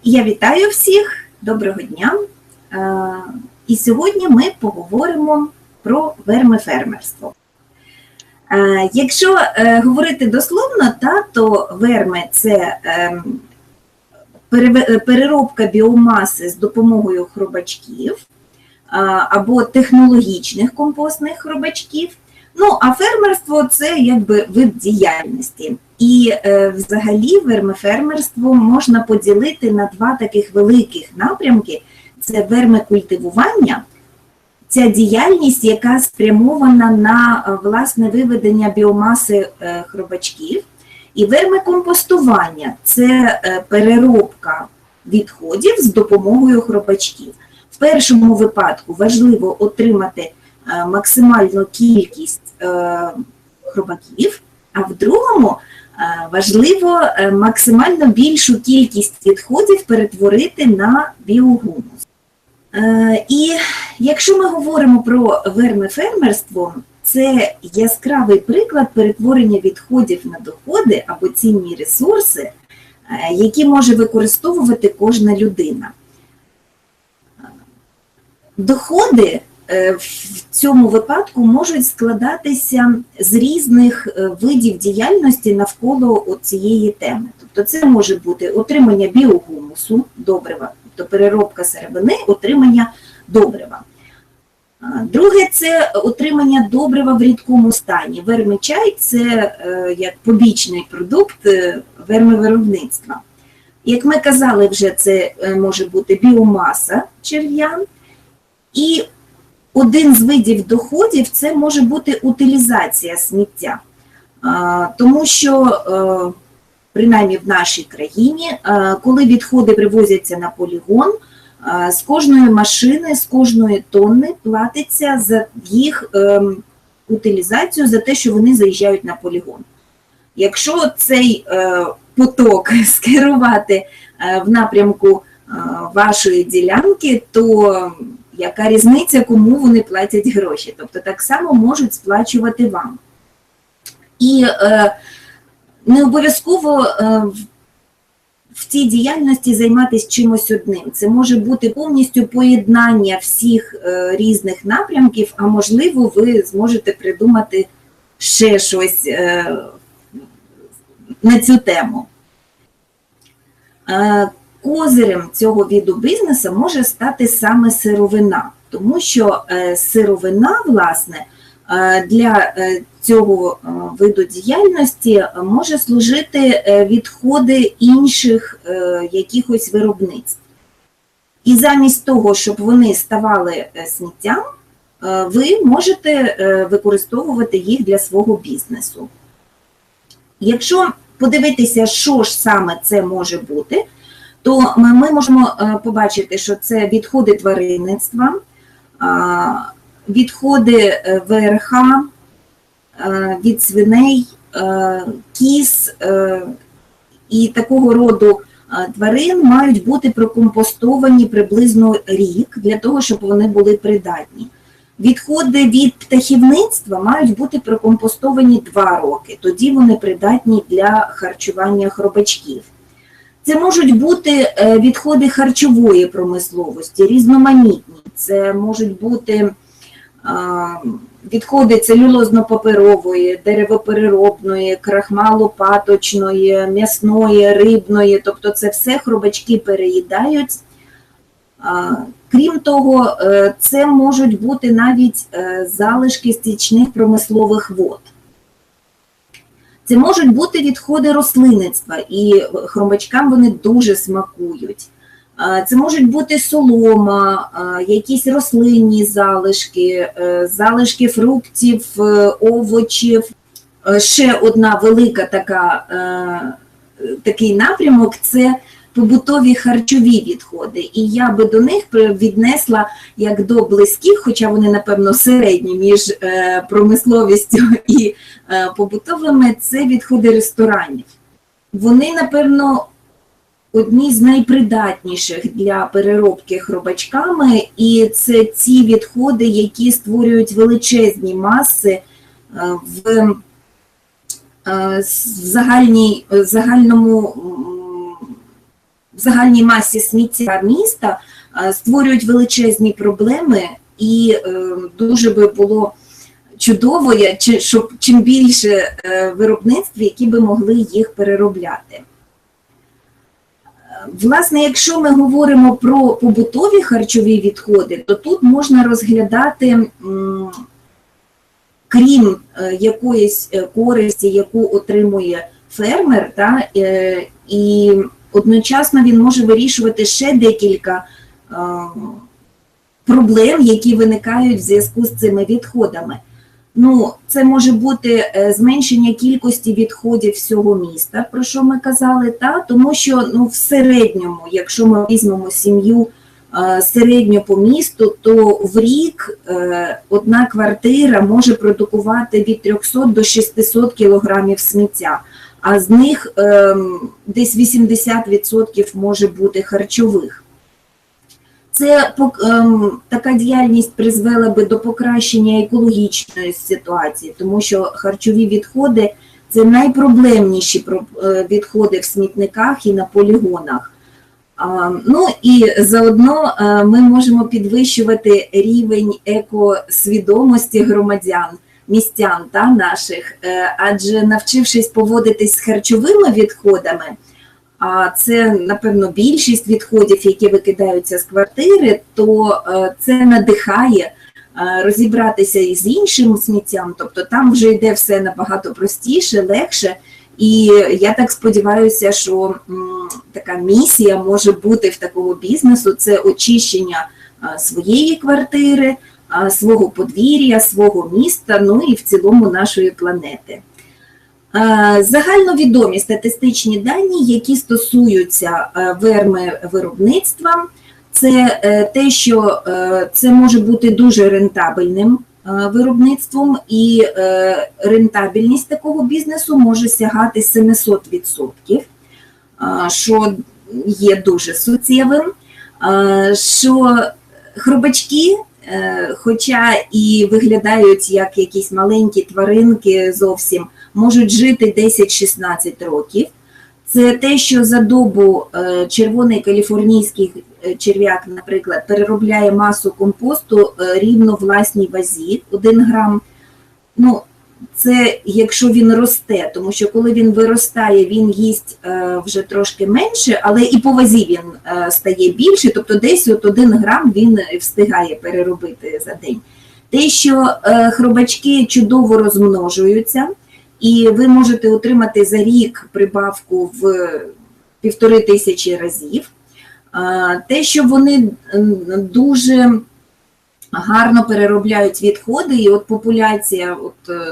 Я вітаю всіх, доброго дня. І сьогодні ми поговоримо про вермифермерство. Якщо говорити дословно, то верми – це переробка біомаси з допомогою хробачків або технологічних компостних хробачків. Ну, а фермерство – це якби вид діяльності. І взагалі вермифермерство можна поділити на два таких великих напрямки. Це вермикультивування, ця діяльність, яка спрямована на власне виведення біомаси хробачків. І вермикомпостування – це переробка відходів з допомогою хробачків. В першому випадку важливо отримати максимальну кількість хробаків, а в другому важливо максимально більшу кількість відходів перетворити на біогумус. І якщо ми говоримо про вермифермерство, це яскравий приклад перетворення відходів на доходи або цінні ресурси, які може використовувати кожна людина. Доходи в цьому випадку можуть складатися з різних видів діяльності навколо цієї теми. Тобто це може бути отримання біогумусу, добрива, тобто переробка сировини, отримання добрива. Друге – це отримання добрива в рідкому стані. Вермичай – це як побічний продукт вермивиробництва. Як ми казали вже, це може бути біомаса черв'ян. І один з видів доходів – це може бути утилізація сміття. Тому що, принаймні в нашій країні, коли відходи привозяться на полігон, з кожної машини, з кожної тонни платиться за їх утилізацію, за те, що вони заїжджають на полігон. Якщо цей поток скерувати в напрямку вашої ділянки, то яка різниця, кому вони платять гроші? Тобто так само можуть сплачувати вам. І не обов'язково в цій діяльності займатися чимось одним. Це може бути повністю поєднання всіх різних напрямків, а можливо ви зможете придумати ще щось на цю тему. Козирем цього виду бізнесу може стати саме сировина, тому що сировина, власне, для цього виду діяльності може служити відходи інших якихось виробництв. І замість того, щоб вони ставали сміттям, ви можете використовувати їх для свого бізнесу. Якщо подивитися, що ж саме це може бути, то ми можемо побачити, що це відходи тваринництва, відходи ВРХ, від свиней, кіз і такого роду тварин мають бути прокомпостовані приблизно рік, для того, щоб вони були придатні. Відходи від птахівництва мають бути прокомпостовані 2 роки, тоді вони придатні для харчування хробачків. Це можуть бути відходи харчової промисловості, різноманітні. Це можуть бути відходи целюлозно-паперової, деревопереробної, крахмалопаточної, м'ясної, рибної. Тобто це все хробачки переїдають. Крім того, це можуть бути навіть залишки стічних промислових вод. Це можуть бути відходи рослинництва, і хробачкам вони дуже смакують. Це можуть бути солома, якісь рослинні залишки, залишки фруктів, овочів. Ще одна велика такий напрямок – це побутові харчові відходи. І я би до них віднесла як до близьких, хоча вони, напевно, середні між промисловістю і побутовими, це відходи ресторанів. Вони, напевно, одні з найпридатніших для переробки хробачками, і це ці відходи, які створюють величезні маси в загальному в загальній масі сміття міста створюють величезні проблеми, і дуже би було чудово, щоб чим більше виробництв, які би могли їх переробляти. Власне, якщо ми говоримо про побутові харчові відходи, то тут можна розглядати, крім якоїсь користі, яку отримує фермер, і одночасно він може вирішувати ще декілька проблем, які виникають в зв'язку з цими відходами. Це може бути зменшення кількості відходів всього міста, про що ми казали, тому що в середньому, якщо ми візьмемо сім'ю середньо по місту, то в рік одна квартира може продукувати від 300 до 600 кілограмів сміття, а з них десь 80% може бути харчових. Така діяльність призвела би до покращення екологічної ситуації, тому що харчові відходи – це найпроблемніші відходи в смітниках і на полігонах. І заодно ми можемо підвищувати рівень екосвідомості громадян, містян наших, адже навчившись поводитись з харчовими відходами, а це, напевно, більшість відходів, які викидаються з квартири, то це надихає розібратися і з іншим сміттям, тобто там вже йде все набагато простіше, легше, і я так сподіваюся, що така місія може бути в такого бізнесу – це очищення своєї квартири, свого подвір'я, свого міста, і в цілому нашої планети. Загальновідомі статистичні дані, які стосуються вермивиробництва, це те, що це може бути дуже рентабельним виробництвом, і рентабельність такого бізнесу може сягати 700%, що є дуже суттєвим, що хробачки, хоча і виглядають як якісь маленькі тваринки зовсім, можуть жити 10-16 років. Це те, що за добу червоний каліфорнійський черв'як, наприклад, переробляє масу компосту рівно власній вазі, 1 грам. Це якщо він росте, тому що коли він виростає, він їсть вже трошки менше, але і по вазі він стає більше, тобто десь 1 грам він встигає переробити за день. Те, що хробачки чудово розмножуються, і ви можете отримати за рік прибавку в 1500 разів. Те, що вони дуже гарно переробляють відходи, і популяція,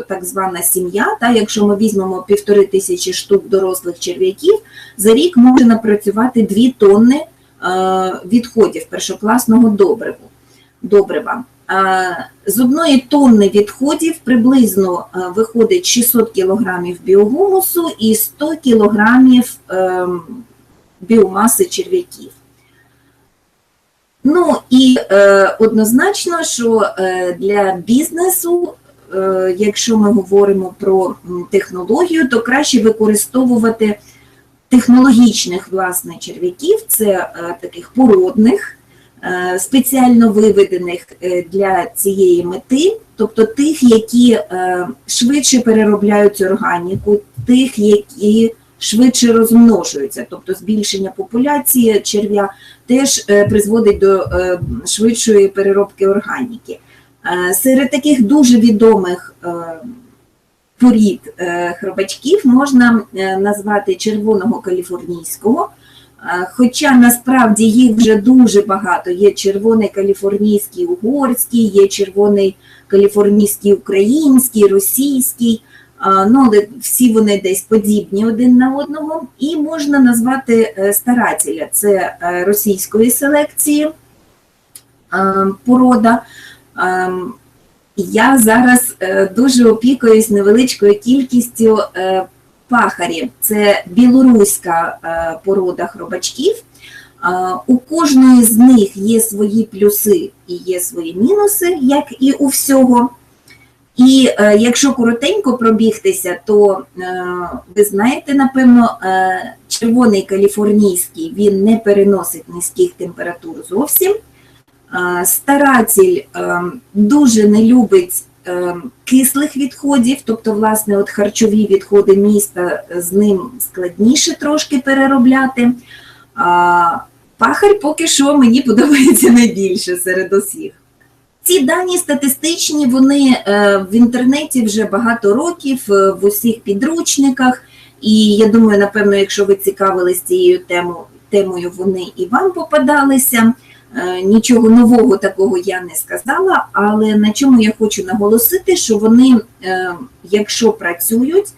так звана сім'я, якщо ми візьмемо 1500 штук дорослих черв'яків, за рік може напрацювати 2 тонни відходів першокласного добрива. З 1 тонни відходів приблизно виходить 600 кілограмів біогумусу і 100 кілограмів біомаси черв'яків. І однозначно, що для бізнесу, якщо ми говоримо про технологію, то краще використовувати технологічних, власне, черв'яків, це таких породних, спеціально виведених для цієї мети, тобто тих, які швидше переробляють органіку, тих, які швидше розмножуються, тобто збільшення популяції черв'я теж призводить до швидшої переробки органіки. Серед таких дуже відомих порід хробачків можна назвати червоного каліфорнійського, хоча насправді їх вже дуже багато. Є червоний каліфорнійський угорський, є червоний каліфорнійський український, російський, але всі вони десь подібні один на одного. І можна назвати старателя, це російської селекції порода. Я зараз дуже опікуюсь невеличкою кількістю пахарів. Це білоруська порода хробачків. У кожної з них є свої плюси і є свої мінуси, як і у всього. І якщо коротенько пробігтися, то ви знаєте, напевно, червоний каліфорнійський, він не переносить низьких температур зовсім. Старатель дуже не любить кислих відходів, тобто, власне, от харчові відходи міста, з ним складніше трошки переробляти. Пахарь поки що мені подобається найбільше серед усіх. Ці дані статистичні, вони в інтернеті вже багато років, в усіх підручниках, і я думаю, напевно, якщо ви цікавились цією темою, вони і вам попадалися. Нічого нового такого я не сказала, але на чому я хочу наголосити, що вони, якщо працюють,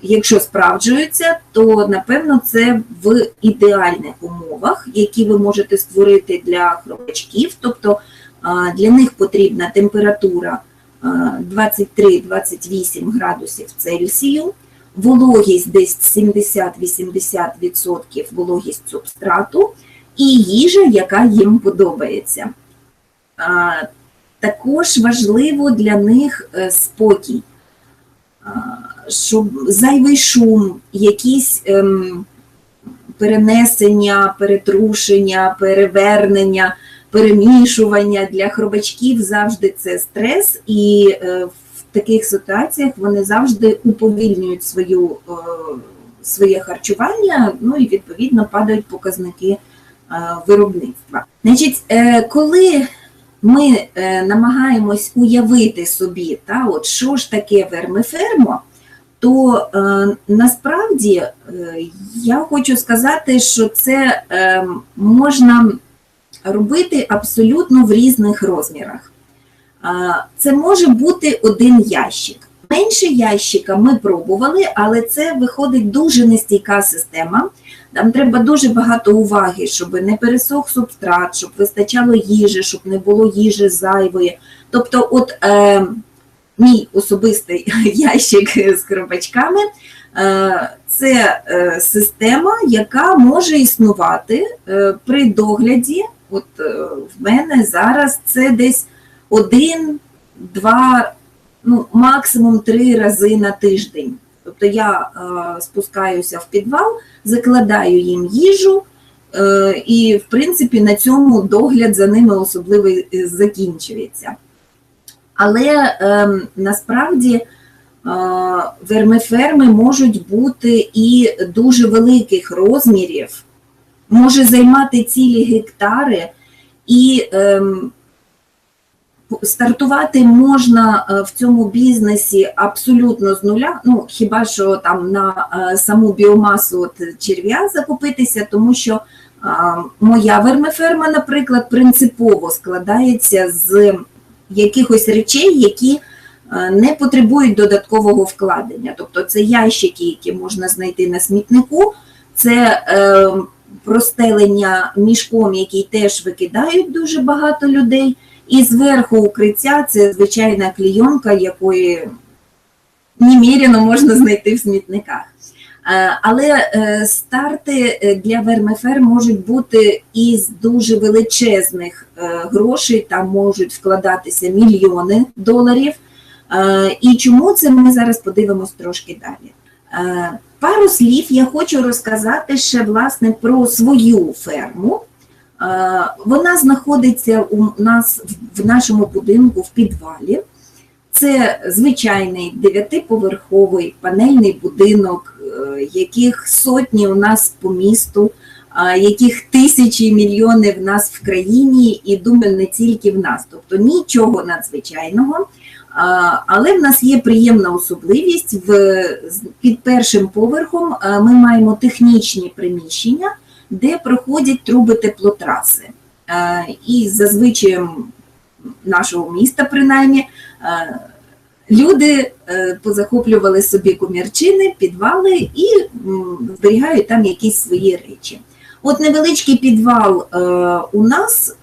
якщо справджуються, то, напевно, це в ідеальних умовах, які ви можете створити для хробачків. Тобто для них потрібна температура 23-28 градусів Цельсію, вологість десь 70-80% вологість субстрату і їжа, яка їм подобається. Також важливо для них спокій, щоб зайвий шум, якісь перенесення, перетрушення, перевернення, перемішування для хробачків завжди це стрес, і в таких ситуаціях вони завжди уповільнюють своє харчування, ну і відповідно падають показники виробництва. Значить, коли ми намагаємось уявити собі, от що ж таке вермифермо, то насправді я хочу сказати, що це можна робити абсолютно в різних розмірах. Це може бути один ящик. Менше ящика ми пробували, але це виходить дуже нестійка система. Там треба дуже багато уваги, щоб не пересох субстрат, щоб вистачало їжі, щоб не було їжі зайвої. Тобто от мій особистий ящик з хробачками – це система, яка може існувати при догляді. От в мене зараз це десь 1, 2, ну, максимум 3 рази на тиждень. Тобто я спускаюся в підвал, закладаю їм їжу, і, в принципі, на цьому догляд за ними особливо закінчується. Але насправді вермиферми можуть бути і дуже великих розмірів, може займати цілі гектари, і стартувати можна в цьому бізнесі абсолютно з нуля, ну, хіба що там на саму біомасу от черв'я закупитися, тому що моя вермиферма, наприклад, принципово складається з якихось речей, які не потребують додаткового вкладення. Тобто це ящики, які можна знайти на смітнику, це простелення мішком, який теж викидають дуже багато людей, і зверху укриття – це звичайна клійонка, якої неміряно можна знайти в смітниках. Але старти для вермиферм можуть бути із дуже величезних грошей, там можуть вкладатися мільйони доларів. І чому це ми зараз подивимось трошки далі. Пару слів я хочу розказати ще, власне, про свою ферму. Вона знаходиться у нас в нашому будинку в підвалі. Це звичайний 9-поверховий панельний будинок, яких сотні у нас по місту, яких тисячі, мільйони в нас в країні, і, думаю, не тільки в нас. Тобто нічого надзвичайного. Але в нас є приємна особливість. Під першим поверхом ми маємо технічні приміщення, де проходять труби теплотраси. І зазвичай нашого міста, принаймні, люди позахоплювали собі комірчини, підвали і зберігають там якісь свої речі. От невеличкий підвал у нас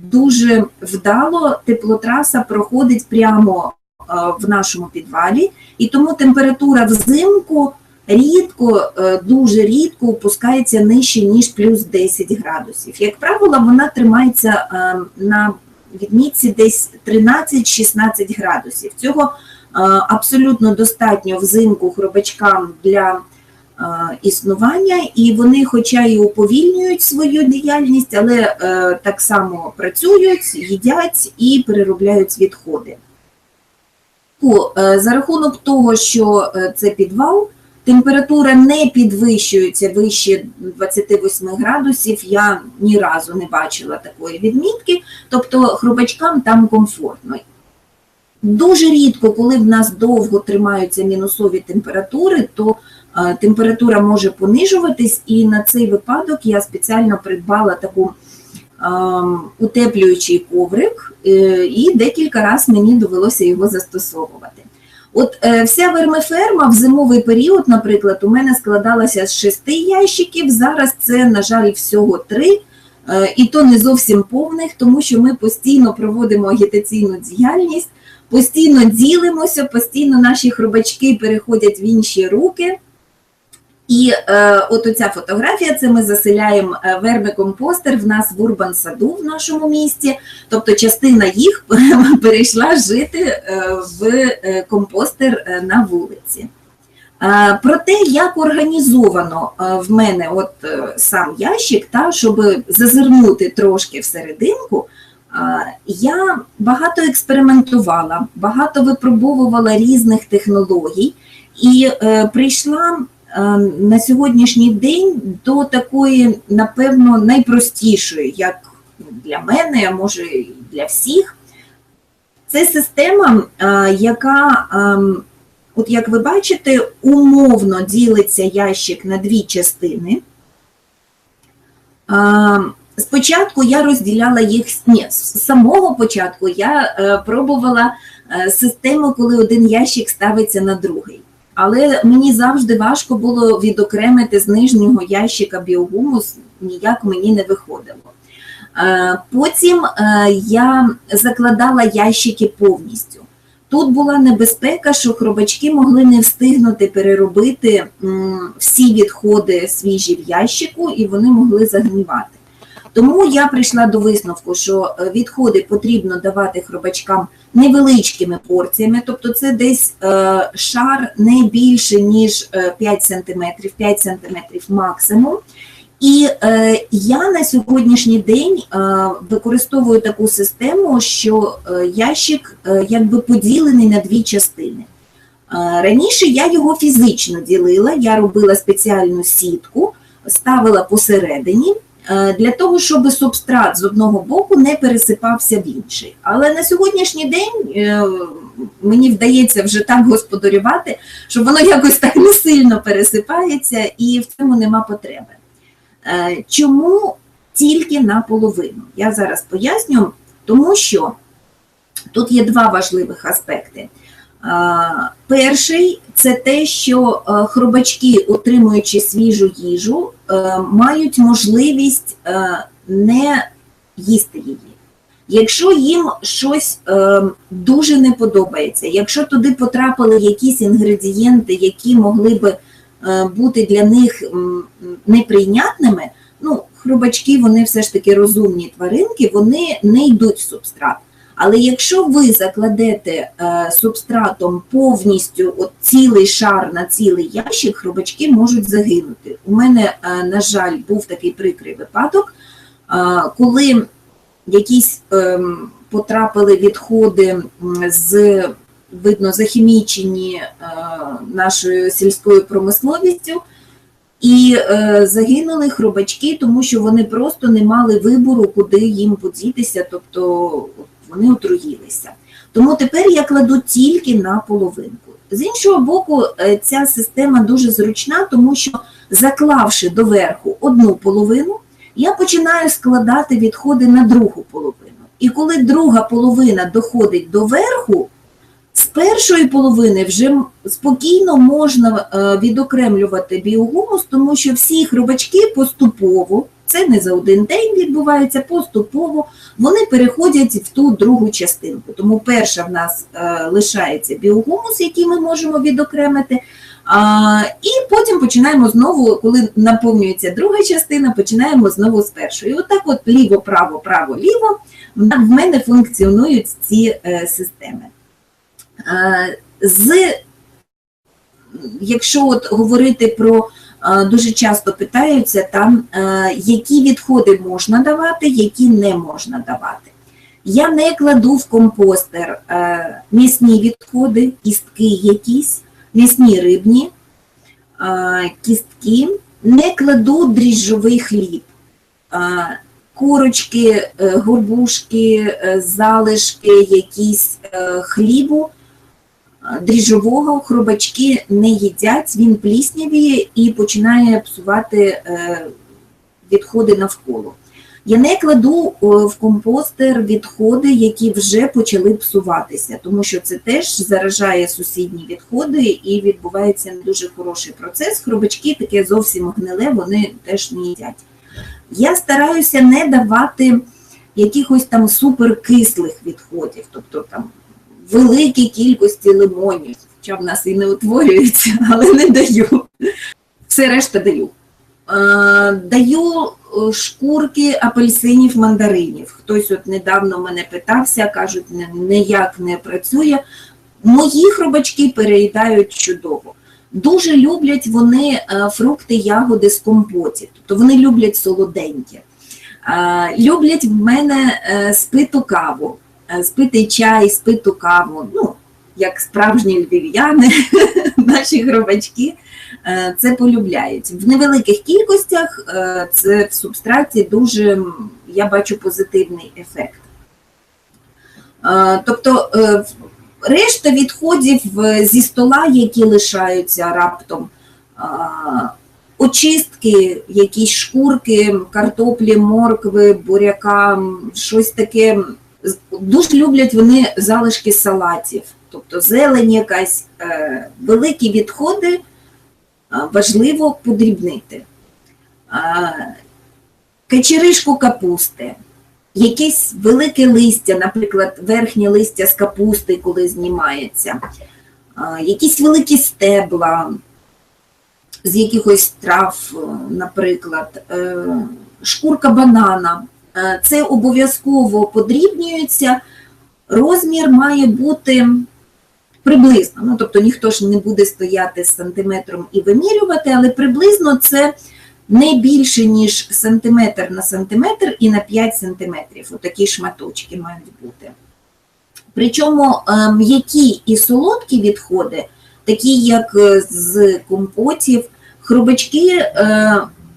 дуже вдало, теплотраса проходить прямо в нашому підвалі, і тому температура взимку рідко, дуже рідко опускається нижче, ніж плюс 10 градусів. Як правило, вона тримається на відмітці десь 13-16 градусів. Цього абсолютно достатньо взимку хробачкам для існування, і вони хоча і уповільнюють свою діяльність, але так само працюють, їдять і переробляють відходи. За рахунок того, що це підвал, температура не підвищується вище 28 градусів, я ні разу не бачила такої відмітки, тобто хробачкам там комфортно. Дуже рідко, коли в нас довго тримаються мінусові температури, то температура може понижуватись, і на цей випадок я спеціально придбала таку утеплюючий коврик, і декілька разів мені довелося його застосовувати. От вся вермиферма в зимовий період, наприклад, у мене складалася з 6 ящиків, зараз це, на жаль, всього 3, і то не зовсім повних, тому що ми постійно проводимо агітаційну діяльність, постійно ділимося, постійно наші хробачки переходять в інші руки. І от оця фотографія, це ми заселяємо вермикомпостер в нас в Урбан-саду в нашому місті, тобто частина їх перейшла жити в компостер на вулиці. Про те, як організовано в мене от сам ящик, щоб зазирнути трошки всерединку, я багато експериментувала, багато випробовувала різних технологій і прийшла на сьогоднішній день до такої, напевно, найпростішої, як для мене, а може і для всіх. Це система, яка, от як ви бачите, умовно ділиться ящик на 2 частини. Спочатку я розділяла їх, з самого початку я пробувала систему, коли один ящик ставиться на другий. Але мені завжди важко було відокремити з нижнього ящика біогумус, ніяк мені не виходило. Потім я закладала ящики повністю. Тут була небезпека, що хробачки могли не встигнути переробити всі відходи свіжі в ящику, і вони могли загнивати. Тому я прийшла до висновку, що відходи потрібно давати хробачкам невеличкими порціями, тобто це десь шар не більше, ніж 5 см, 5 см максимум. І я на сьогоднішній день використовую таку систему, що ящик якби поділений на 2 частини. Раніше я його фізично ділила, я робила спеціальну сітку, ставила посередині, для того, щоб субстрат з одного боку не пересипався в інший. Але на сьогоднішній день мені вдається вже так господарювати, що воно якось так не сильно пересипається і в цьому нема потреби. Чому тільки наполовину? Я зараз поясню, тому що тут є 2 важливих аспекти. Перший – це те, що хробачки, отримуючи свіжу їжу, мають можливість не їсти її. Якщо їм щось дуже не подобається, якщо туди потрапили якісь інгредієнти, які могли би бути для них неприйнятними, хробачки, вони все ж таки розумні тваринки, вони не йдуть в субстрат. Але якщо ви закладете субстратом повністю цілий шар на цілий ящик, хробачки можуть загинути. У мене, на жаль, був такий прикрий випадок, коли якісь потрапили відходи видно, захімічені нашою сільською промисловістю, і загинули хробачки, тому що вони просто не мали вибору, куди їм подітися, тобто вони отруїлися. Тому тепер я кладу тільки на половинку. З іншого боку, ця система дуже зручна, тому що, заклавши доверху одну половину, я починаю складати відходи на другу половину. І коли друга половина доходить до верху, з першої половини вже спокійно можна відокремлювати біогумус, тому що всі хробачки поступово, це не за один день відбувається, поступово, вони переходять в ту другу частинку. Тому перша в нас лишається біогумус, який ми можемо відокремити, і потім починаємо знову, коли наповнюється друга частина, починаємо знову з першої. Отак от ліво-право, право-ліво в мене функціонують ці системи. Якщо говорити про дуже часто питаються там, які відходи можна давати, які не можна давати. Я не кладу в компостер м'ясні відходи, кістки якісь, м'ясні рибні кістки, не кладу дріжджовий хліб, корочки, горбушки, залишки якісь хлібу, дріжджового хробачки не їдять, він пліснявіє і починає псувати відходи навколо. Я не кладу в компостер відходи, які вже почали псуватися, тому що це теж заражає сусідні відходи і відбувається не дуже хороший процес. Хробачки таке зовсім гниле, вони теж не їдять. Я стараюся не давати якихось там суперкислих відходів, тобто там великій кількості лимонів, хоча в нас і не утворюється, але не даю. Все решта даю. Даю шкурки апельсинів, мандаринів. Хтось от недавно мене питався, кажуть, ніяк не працює. Мої хробачки переїдають чудово. Дуже люблять вони фрукти, ягоди з компотів, тобто вони люблять солоденькі. Люблять в мене спиту каву, спитий чай, спиту каву, ну, як справжні львів'яни, наші хробачки це полюбляють. В невеликих кількостях це в субстраті дуже, я бачу, позитивний ефект. Тобто решта відходів зі стола, які лишаються раптом, очистки, якісь шкурки, картоплі, моркви, буряка, щось таке. Дуже люблять вони залишки салатів, тобто зелень якась, великі відходи важливо подрібнити. Качеришку капусти, якесь велике листя, наприклад, верхнє листя з капусти, коли знімається, якісь великі стебла з якихось трав, наприклад, шкурка банана. Це обов'язково подрібнюється, розмір має бути приблизно, ну, тобто ніхто ж не буде стояти з сантиметром і вимірювати, але приблизно це не більше, ніж сантиметр на сантиметр і на 5 сантиметрів. Отакі шматочки мають бути. Причому м'які і солодкі відходи, такі як з компотів, хробачки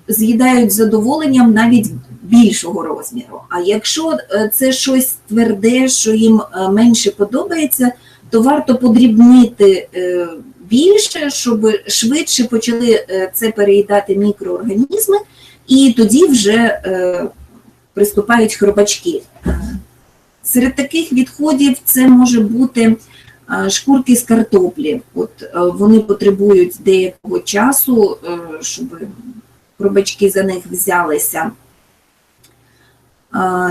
з'їдають з задоволенням навіть більшого розміру. А якщо це щось тверде, що їм менше подобається, то варто подрібнити більше, щоб швидше почали це переїдати мікроорганізми, і тоді вже приступають хробачки. Серед таких відходів це може бути шкурки з картоплі. От вони потребують деякого часу, щоб хробачки за них взялися.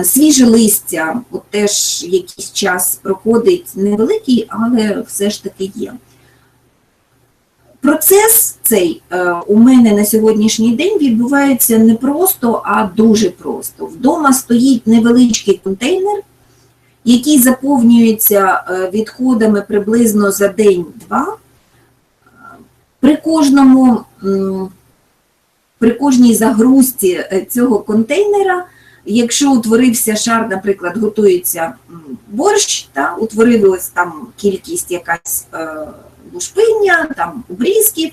Свіже листя, от теж якийсь час проходить, невеликий, але все ж таки є. Процес цей у мене на сьогоднішній день відбувається не просто, а дуже просто. Вдома стоїть невеличкий контейнер, який заповнюється відходами приблизно за день-два. При кожній загрузці цього контейнера, якщо утворився шар, наприклад, готується борщ, утворилась там кількість якась лушпиння, там обрізків,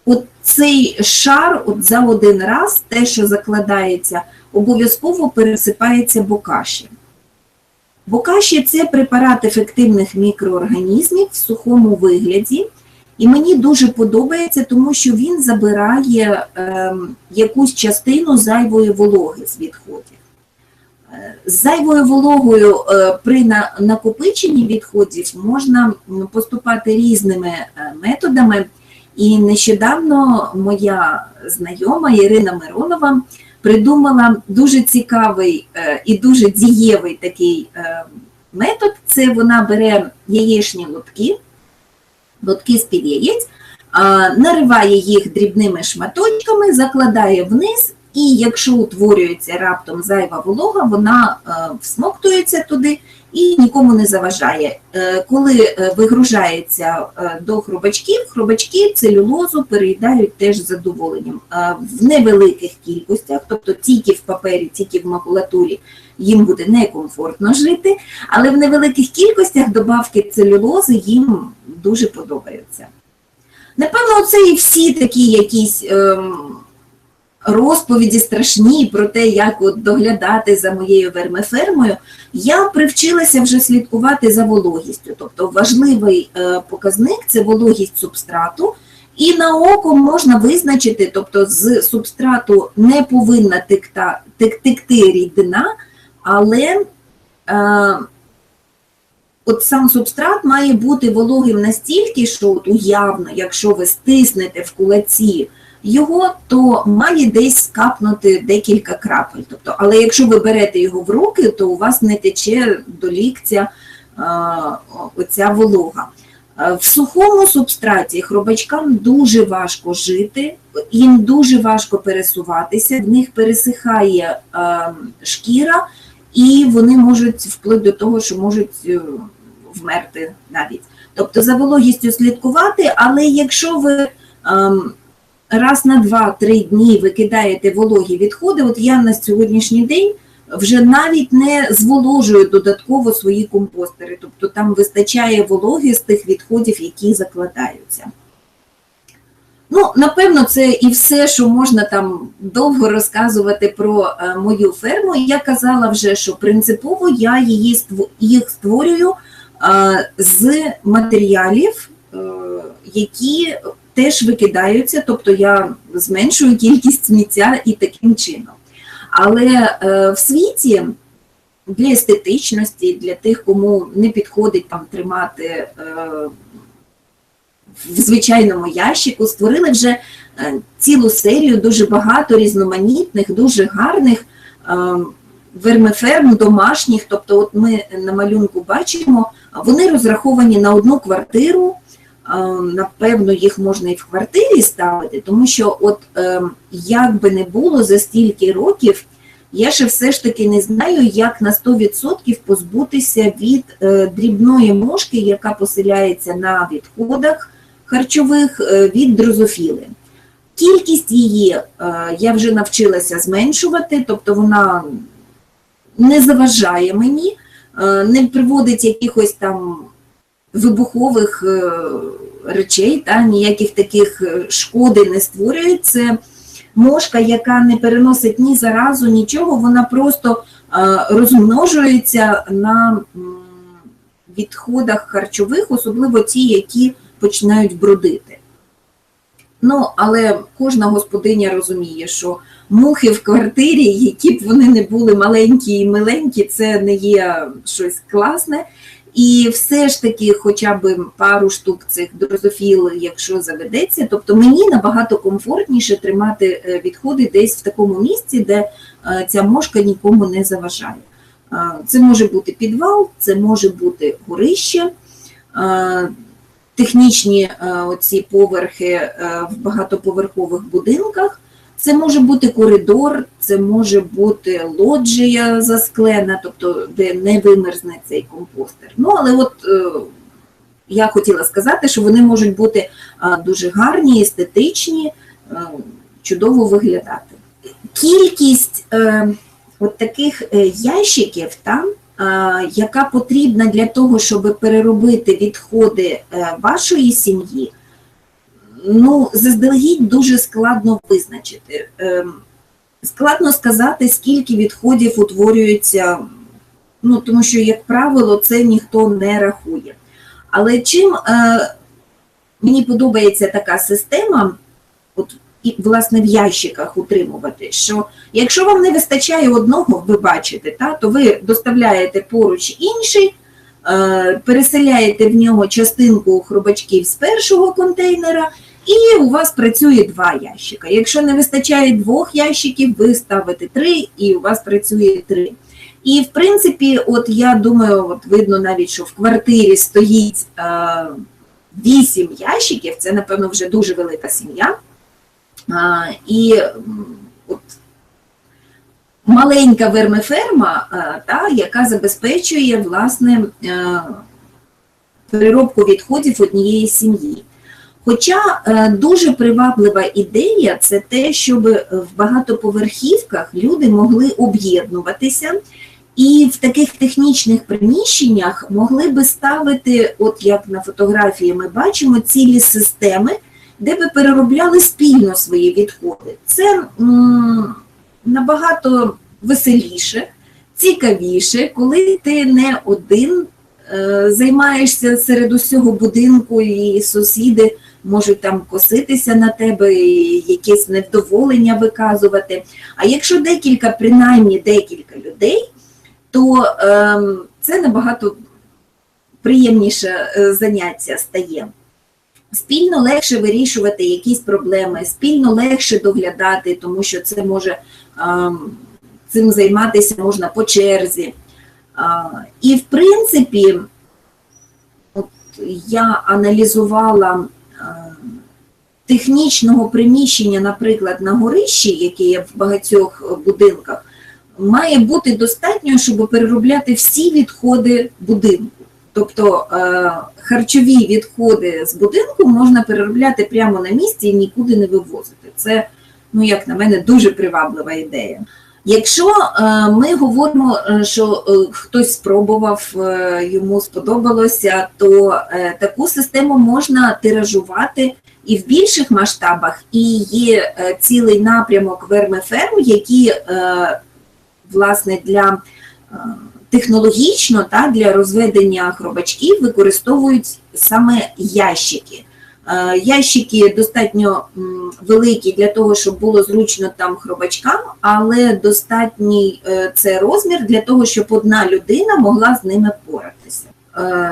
от цей шар от за один раз, те, що закладається, обов'язково пересипається бокаші. Бокаші – це препарат ефективних мікроорганізмів в сухому вигляді, і мені дуже подобається, тому що він забирає якусь частину зайвої вологи з відходів. З зайвою вологою при накопиченні відходів можна поступати різними методами. І нещодавно моя знайома Ірина Миронова придумала дуже цікавий і дуже дієвий такий метод. Це вона бере яєчні лотки з-під яєць, нариває їх дрібними шматочками, закладає вниз і якщо утворюється раптом зайва волога, вона всмоктується туди і нікому не заважає. Коли вигружається до хробачків, хробачки целюлозу переїдають теж з задоволенням. В невеликих кількостях, тобто тільки в папері, тільки в макулатурі, їм буде некомфортно жити, але в невеликих кількостях добавки целюлози їм дуже подобаються. Напевно, це і всі такі якісь розповіді страшні про те, як от доглядати за моєю вермифермою. Я привчилася вже слідкувати за вологістю. Тобто важливий показник – це вологість субстрату. І на око можна визначити, тобто з субстрату не повинна текти рідина, але от сам субстрат має бути вологим настільки, що от уявно, якщо ви стиснете в кулаці його, то має десь капнути декілька крапель. Тобто, але якщо ви берете його в руки, то у вас не тече до ліктя оця волога. В сухому субстраті хробачкам дуже важко жити, їм дуже важко пересуватися, в них пересихає шкіра, і вони можуть вплоть до того, що можуть вмерти навіть. Тобто за вологістю слідкувати, але якщо ви раз на 2-3 дні викидаєте вологі відходи, от я на сьогоднішній день вже навіть не зволожую додатково свої компостери, тобто там вистачає вологи з тих відходів, які закладаються. Ну, напевно, це і все, що можна там довго розказувати про мою ферму. Я казала вже, що принципово я їх створюю з матеріалів, які теж викидаються, тобто я зменшую кількість сміття і таким чином. Але в світі для естетичності, для тих, кому не підходить там тримати в звичайному ящику, створили вже цілу серію, дуже багато різноманітних, дуже гарних вермиферм домашніх. Тобто от ми на малюнку бачимо, вони розраховані на одну квартиру. Напевно, їх можна і в квартирі ставити, тому що от як би не було за стільки років, я ще все ж таки не знаю, як на 100% позбутися від дрібної мошки, яка поселяється на відходах харчових від дрозофіли. Кількість її я вже навчилася зменшувати, тобто вона не заважає мені, не приводить якихось там вибухових речей, ніяких таких шкоди не створює. Це мошка, яка не переносить ні заразу, нічого, вона просто розмножується на відходах харчових, особливо ті, які починають брудити. Ну, але кожна господиня розуміє, що мухи в квартирі, які б вони не були маленькі і миленькі, це не є щось класне. І все ж таки хоча б пару штук цих дрозофіл, якщо заведеться, тобто мені набагато комфортніше тримати відходи десь в такому місці, де ця мошка нікому не заважає. Це може бути підвал, це може бути горище, технічні оці поверхи в багатоповерхових будинках, це може бути коридор, це може бути лоджія засклена, тобто де не вимерзне цей компостер. Ну, але от я хотіла сказати, що вони можуть бути дуже гарні, естетичні, чудово виглядати. Кількість от таких ящиків там, яка потрібна для того, щоб переробити відходи вашої сім'ї, ну, заздалегідь дуже складно визначити. Складно сказати, скільки відходів утворюється, ну, тому що, як правило, це ніхто не рахує. Але чим мені подобається така система, от, і, власне, в ящиках утримувати, що якщо вам не вистачає одного, ви бачите, то ви доставляєте поруч інший, переселяєте в нього частинку хробачків з першого контейнера, і у вас працює 2 ящика. Якщо не вистачає 2 ящиків, ви ставите 3, і у вас працює 3. І, в принципі, от я думаю, от видно навіть, що в квартирі стоїть 8 ящиків, це, напевно, вже дуже велика сім'я. І от маленька вермиферма, яка забезпечує, власне, переробку відходів однієї сім'ї. Хоча дуже приваблива ідея – це те, щоб в багатоповерхівках люди могли об'єднуватися і в таких технічних приміщеннях могли би ставити, от як на фотографії ми бачимо, цілі системи, де би переробляли спільно свої відходи. Це набагато веселіше, цікавіше, коли ти не один займаєшся серед усього будинку і сусіди можуть там коситися на тебе, якесь невдоволення виказувати. А якщо принаймні декілька людей, то це набагато приємніше заняття стає. Спільно легше вирішувати якісь проблеми, спільно легше доглядати, тому що це цим займатися можна по черзі. І, в принципі, от я аналізувала технічного приміщення, наприклад, на горищі, яке є в багатьох будинках, має бути достатньо, щоб переробляти всі відходи будинку. Тобто харчові відходи з будинку можна переробляти прямо на місці і нікуди не вивозити. Це, як на мене, дуже приваблива ідея. Якщо ми говоримо, що хтось спробував, йому сподобалося, то таку систему можна тиражувати і в більших масштабах, і є цілий напрямок вермиферм, які, власне, технологічно для розведення хробачків використовують саме ящики. Ящики достатньо великі для того, щоб було зручно там хробачкам, але достатній це розмір для того, щоб одна людина могла з ними поратися.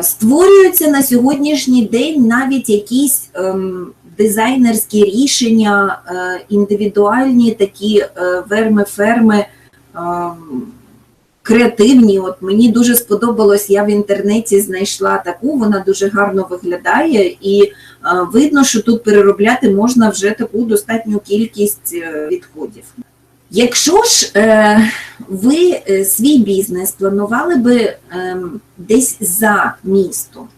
Створюються на сьогоднішній день навіть якісь дизайнерські рішення, індивідуальні такі вермиферми, креативні. От мені дуже сподобалось, я в інтернеті знайшла таку, вона дуже гарно виглядає і видно, що тут переробляти можна вже таку достатню кількість відходів. Якщо ж ви свій бізнес планували би десь за містом,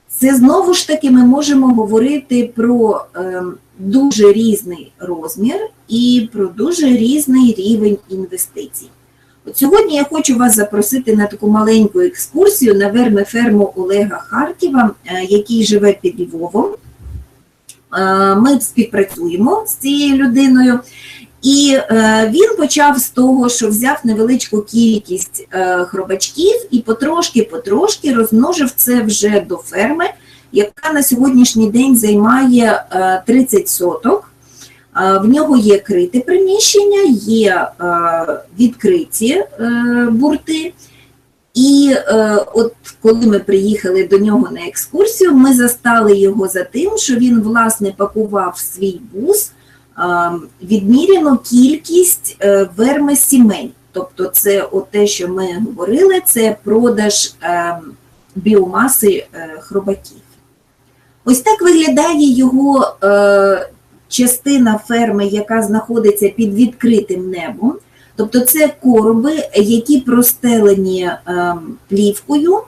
це знову ж таки ми можемо говорити про дуже різний розмір і про дуже різний рівень інвестицій. От сьогодні я хочу вас запросити на таку маленьку екскурсію на вермиферму Олега Харківа, який живе під Львовом. Ми співпрацюємо з цією людиною. І він почав з того, що взяв невеличку кількість хробачків і потрошки розмножив це вже до ферми, яка на сьогоднішній день займає 30 соток. В нього є крите приміщення, є відкриті бурти. І от коли ми приїхали до нього на екскурсію, ми застали його за тим, що він, власне, пакував в свій бус відміряну кількість вермисімей. Тобто це те, що ми говорили, це продаж біомаси хробаків. Ось так виглядає його частина ферми, яка знаходиться під відкритим небом. Тобто це короби, які простелені плівкою,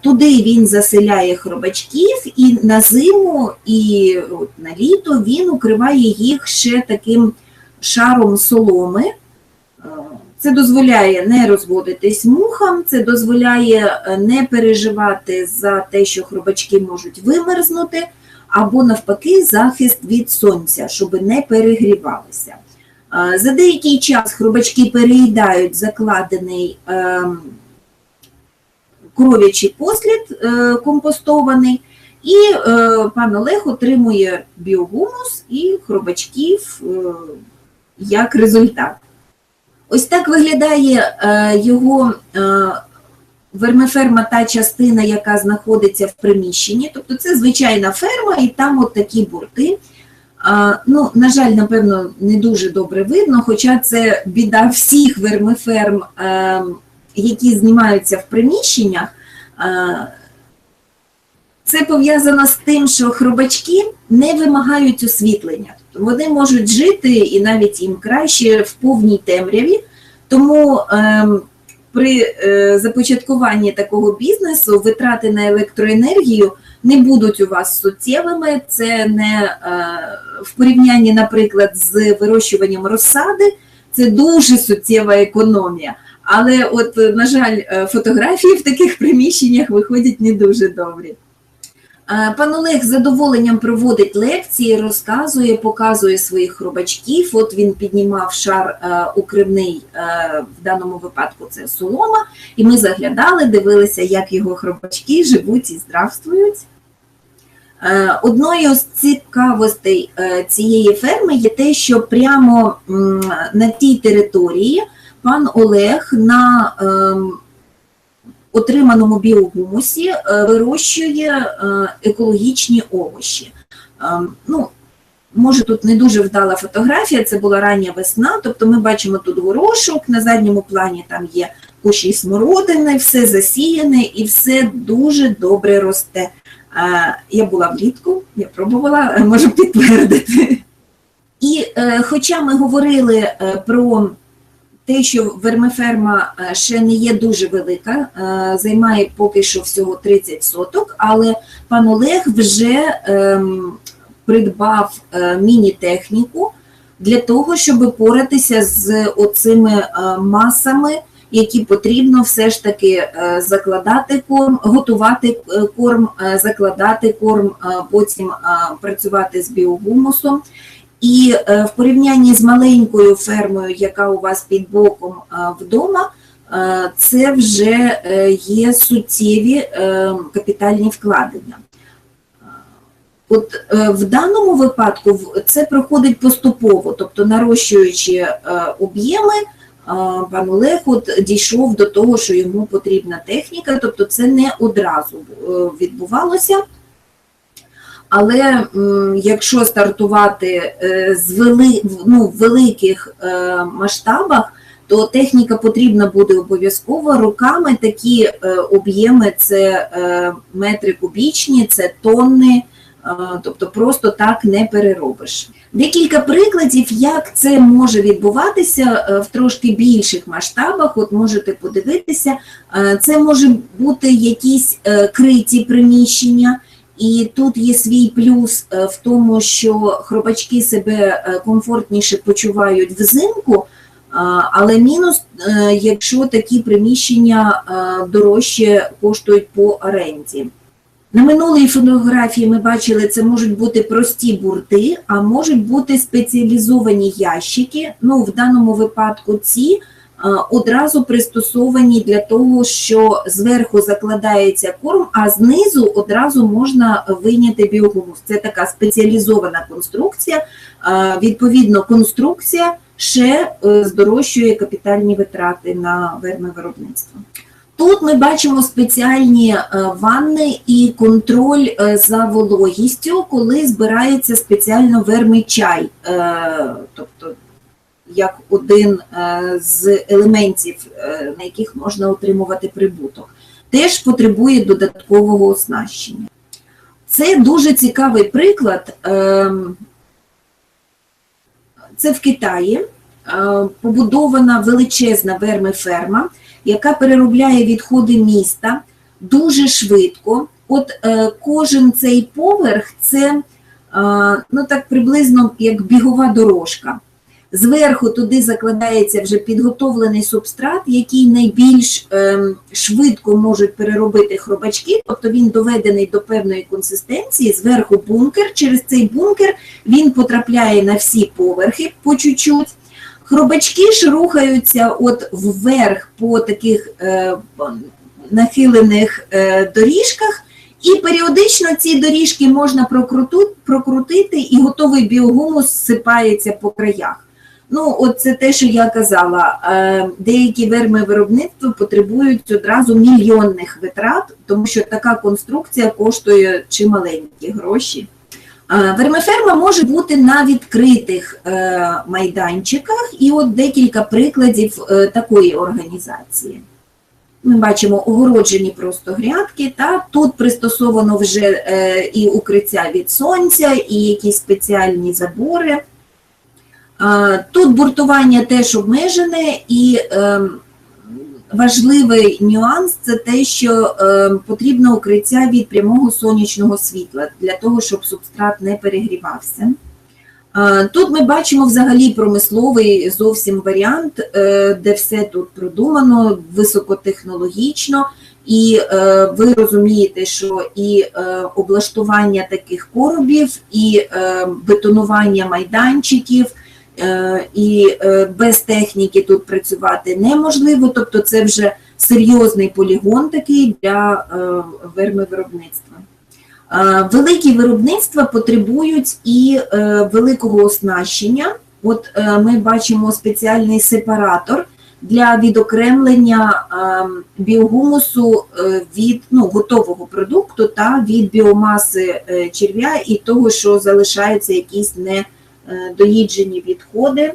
туди він заселяє хробачків і на зиму, і на літо він укриває їх ще таким шаром соломи. Це дозволяє не розводитись мухам, це дозволяє не переживати за те, що хробачки можуть вимерзнути, або навпаки захист від сонця, щоб не перегрівалися. За деякий час хробачки переїдають закладений коров'ячий послід компостований, і пан Олег отримує біогумус і хробачків як результат. Ось так виглядає його вермиферма, та частина, яка знаходиться в приміщенні. Тобто це звичайна ферма, і там от такі бурти. На жаль, напевно, не дуже добре видно, хоча це біда всіх вермиферм, які знімаються в приміщеннях. Це пов'язано з тим, що хробачки не вимагають освітлення. Тобто вони можуть жити і навіть їм краще в повній темряві, тому при започаткуванні такого бізнесу витрати на електроенергію не будуть у вас суттєвими, це не в порівнянні, наприклад, з вирощуванням розсади, це дуже суттєва економія. Але от, на жаль, фотографії в таких приміщеннях виходять не дуже добрі. Пан Олег з задоволенням проводить лекції, розказує, показує своїх хробачків. От він піднімав шар укривний, в даному випадку це солома, і ми заглядали, дивилися, як його хробачки живуть і здравствують. Одною з цікавостей цієї ферми є те, що прямо на тій території пан Олег на отриманому біогумусі вирощує екологічні овочі. Ну, може, тут не дуже вдала фотографія, це була рання весна, тобто ми бачимо тут горошок, на задньому плані там є кущі смородини, все засіяне і все дуже добре росте. Я була влітку, я пробувала, можу підтвердити. І хоча ми говорили про те, що вермиферма ще не є дуже велика, займає поки що всього 30 соток, але пан Олег вже придбав міні-техніку для того, щоб поратися з оцими масами, які потрібно все ж таки закладати корм, готувати корм, закладати корм, потім працювати з біогумусом. І в порівнянні з маленькою фермою, яка у вас під боком вдома, це вже є суттєві капітальні вкладення. От в даному випадку це проходить поступово, тобто нарощуючи об'єми, пан Олег дійшов до того, що йому потрібна техніка, тобто це не одразу відбувалося. Але якщо стартувати в великих масштабах, то техніка потрібна буде обов'язково. Роками такі об'єми – це метри кубічні, це тонни, тобто просто так не переробиш. Декілька прикладів, як це може відбуватися в трошки більших масштабах, от можете подивитися. Це може бути якісь криті приміщення, і тут є свій плюс в тому, що хробачки себе комфортніше почувають взимку, але мінус, якщо такі приміщення дорожче коштують по оренді. На минулій фотографії ми бачили, це можуть бути прості бурти, а можуть бути спеціалізовані ящики. Ну, в даному випадку ці одразу пристосовані для того, що зверху закладається корм, а знизу одразу можна вийняти біогумус. Це така спеціалізована конструкція. Відповідно, конструкція ще здорожчує капітальні витрати на вермивиробництво. Тут ми бачимо спеціальні ванни і контроль за вологістю, коли збирається спеціально вермичай, тобто як один з елементів, на яких можна отримувати прибуток. Теж потребує додаткового оснащення. Це дуже цікавий приклад. Це в Китаї побудована величезна вермиферма, яка переробляє відходи міста дуже швидко. От кожен цей поверх – це ну, так приблизно як бігова дорожка. Зверху туди закладається вже підготовлений субстрат, який найбільш швидко можуть переробити хробачки, тобто він доведений до певної консистенції, зверху бункер, через цей бункер він потрапляє на всі поверхи по чуть-чуть. Хробачки ж рухаються от вверх по таких нахилених доріжках, і періодично ці доріжки можна прокрутити, і готовий біогумус зсипається по краях. Ну, от це те, що я казала, деякі вермивиробництва потребують одразу мільйонних витрат, тому що така конструкція коштує чималенькі гроші. Вермиферма може бути на відкритих майданчиках, і от декілька прикладів такої організації. Ми бачимо огороджені просто грядки, та тут пристосовано вже і укриття від сонця, і якісь спеціальні забори. Тут буртування теж обмежене, і важливий нюанс – це те, що потрібно укриття від прямого сонячного світла, для того, щоб субстрат не перегрівався. Тут ми бачимо взагалі промисловий зовсім варіант, де все тут продумано, високотехнологічно, і ви розумієте, що і облаштування таких коробів, і бетонування майданчиків, і без техніки тут працювати неможливо, тобто це вже серйозний полігон такий для вермивиробництва. Великі виробництва потребують і великого оснащення. От ми бачимо спеціальний сепаратор для відокремлення біогумусу від готового продукту та від біомаси черв'я і того, що залишаються якісь недоїджені відходи.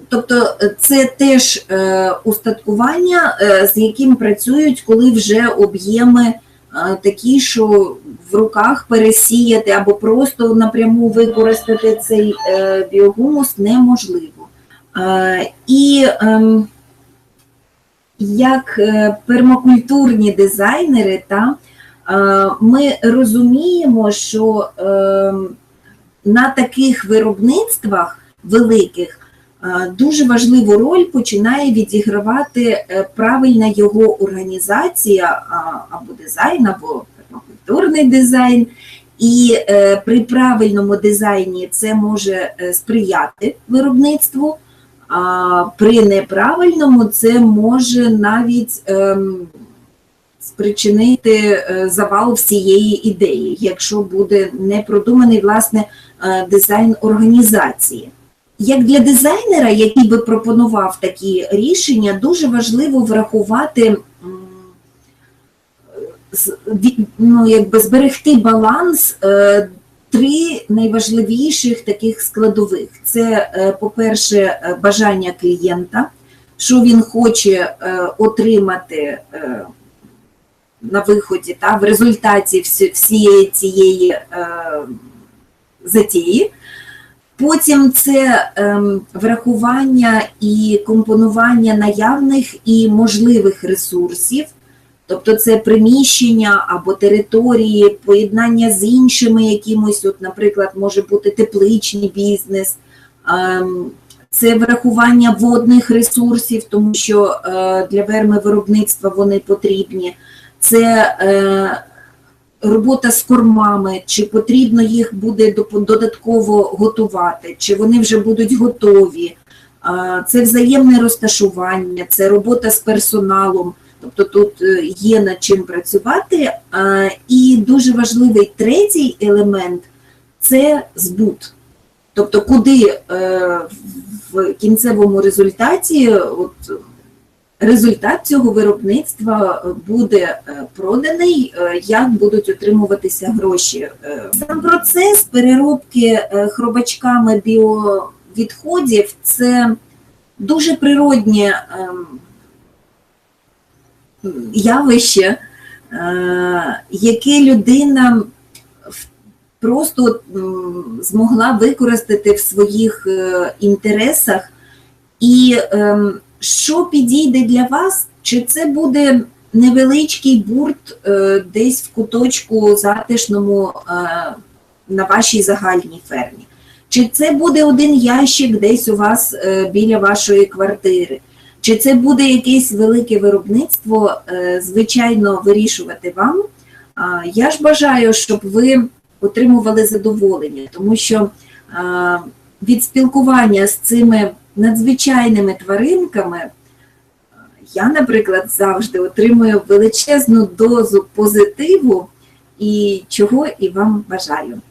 Тобто це теж устаткування, з яким працюють, коли вже об'єми такі, що в руках пересіяти або просто напряму використати цей біогумус неможливо. І як пермакультурні дизайнери, ми розуміємо, що на таких виробництвах великих дуже важливу роль починає відігравати правильна його організація або дизайн, або пермакультурний дизайн. І при правильному дизайні це може сприяти виробництву, а при неправильному це може навіть спричинити завал всієї ідеї, якщо буде не продуманий, власне, дизайн організації. Як для дизайнера, який би пропонував такі рішення, дуже важливо врахувати, зберегти баланс три найважливіших таких складових. Це, по-перше, бажання клієнта, що він хоче отримати на виході, в результаті всієї цієї затії. Потім це врахування і компонування наявних і можливих ресурсів, тобто це приміщення або території, поєднання з іншими якимось, наприклад, може бути тепличний бізнес, це врахування водних ресурсів, тому що для вермивиробництва вони потрібні, це робота з кормами, чи потрібно їх буде додатково готувати, чи вони вже будуть готові, це взаємне розташування, це робота з персоналом, тобто тут є над чим працювати. І дуже важливий третій елемент – це збут. Тобто куди в кінцевому результаті результат цього виробництва буде проданий, як будуть отримуватися гроші. Сам процес переробки хробачками біовідходів – це дуже природнє явище, яке людина просто змогла використати в своїх інтересах. І що підійде для вас? Чи це буде невеличкий бурт десь в куточку затишному на вашій загальній фермі? Чи це буде один ящик десь у вас біля вашої квартири? Чи це буде якесь велике виробництво, звичайно, вирішувати вам? Я ж бажаю, щоб ви отримували задоволення, тому що від спілкування з цими надзвичайними тваринками я, наприклад, завжди отримую величезну дозу позитиву, і чого і вам бажаю.